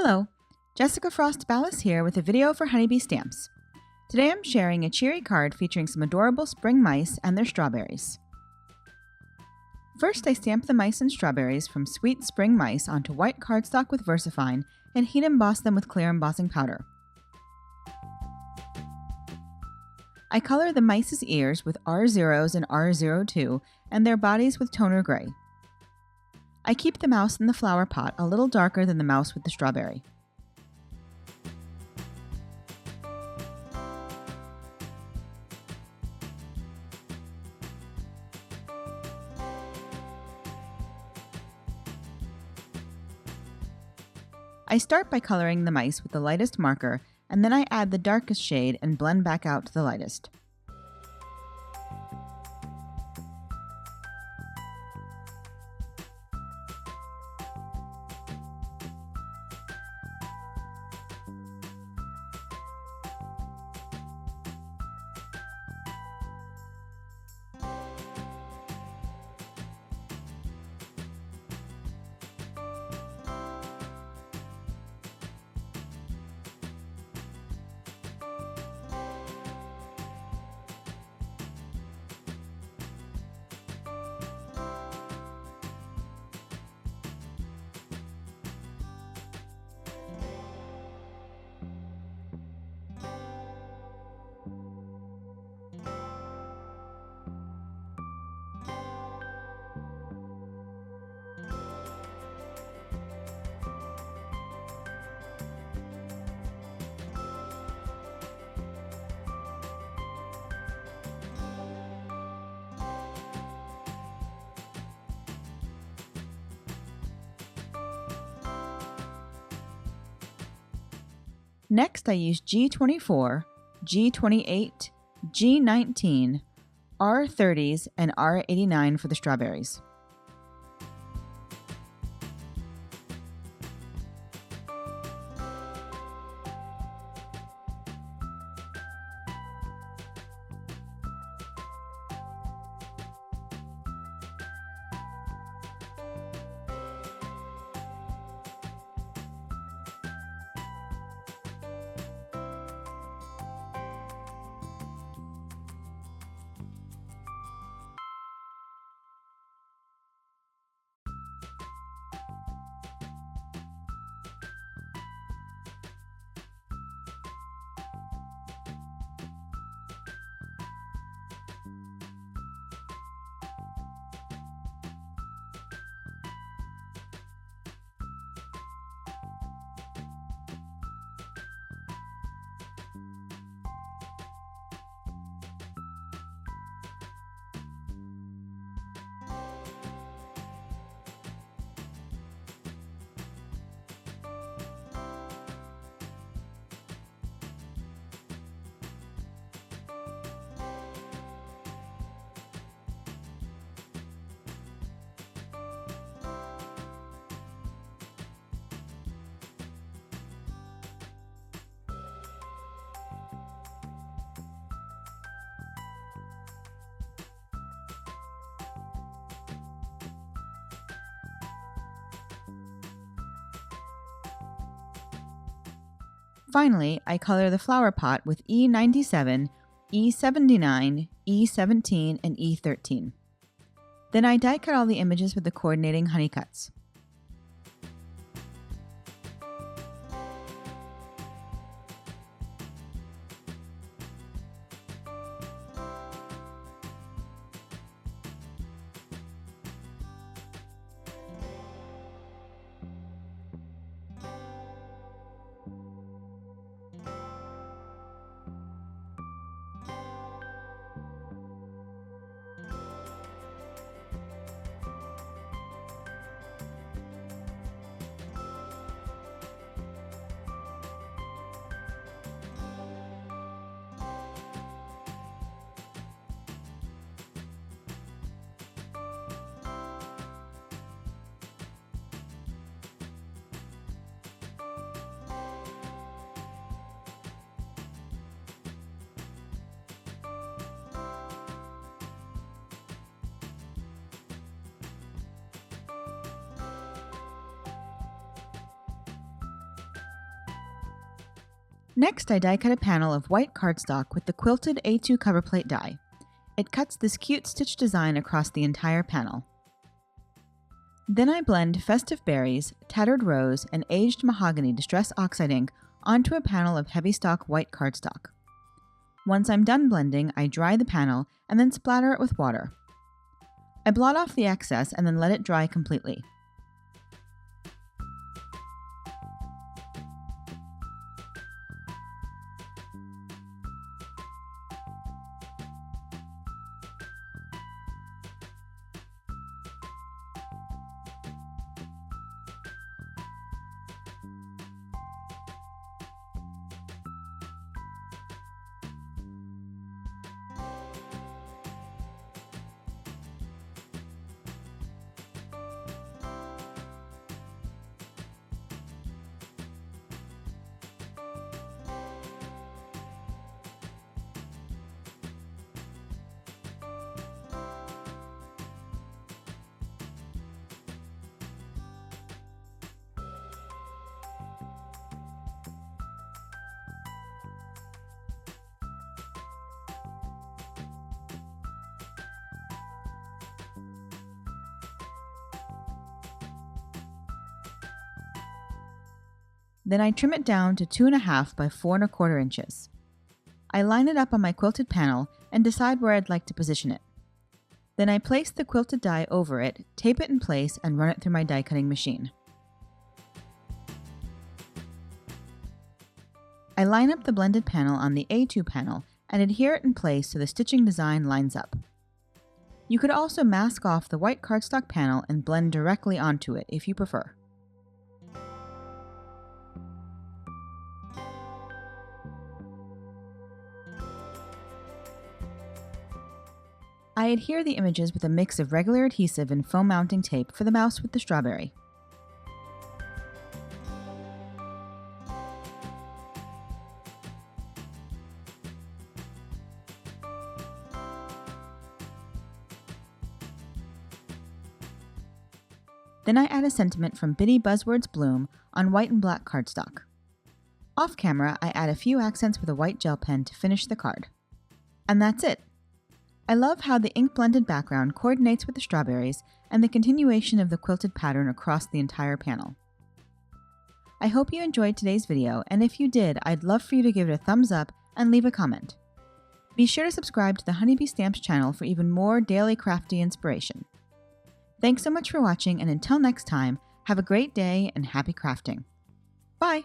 Hello, Jessica Frost-Ballas here with a video for Honeybee Stamps. Today I'm sharing a cheery card featuring some adorable spring mice and their strawberries. First, I stamp the mice and strawberries from Sweet Spring Mice onto white cardstock with VersaFine and heat emboss them with clear embossing powder. I color the mice's ears with R0s and R02 and their bodies with toner gray. I keep the mouse in the flower pot a little darker than the mouse with the strawberry. I start by coloring the mice with the lightest marker, and then I add the darkest shade and blend back out to the lightest. Next, I use G24, G28, G19, R30s, and R89 for the strawberries. Finally, I color the flower pot with E97, E79, E17, and E13. Then I die cut all the images with the coordinating honey cuts. Next, I die cut a panel of white cardstock with the Quilted A2 cover plate die. It cuts this cute stitch design across the entire panel. Then I blend Festive Berries, Tattered Rose, and Aged Mahogany Distress Oxide ink onto a panel of heavy stock white cardstock. Once I'm done blending, I dry the panel and then splatter it with water. I blot off the excess and then let it dry completely. Then I trim it down to 2.5 by 4.25 inches. I line it up on my quilted panel and decide where I'd like to position it. Then I place the quilted die over it, tape it in place, and run it through my die cutting machine. I line up the blended panel on the A2 panel and adhere it in place so the stitching design lines up. You could also mask off the white cardstock panel and blend directly onto it if you prefer. I adhere the images with a mix of regular adhesive and foam mounting tape for the mouse with the strawberry. Then I add a sentiment from Bitty Buzzwords Bloom on white and black cardstock. Off camera, I add a few accents with a white gel pen to finish the card. And that's it! I love how the ink-blended background coordinates with the strawberries and the continuation of the quilted pattern across the entire panel. I hope you enjoyed today's video, and if you did, I'd love for you to give it a thumbs up and leave a comment. Be sure to subscribe to the Honeybee Stamps channel for even more daily crafty inspiration. Thanks so much for watching, and until next time, have a great day and happy crafting. Bye!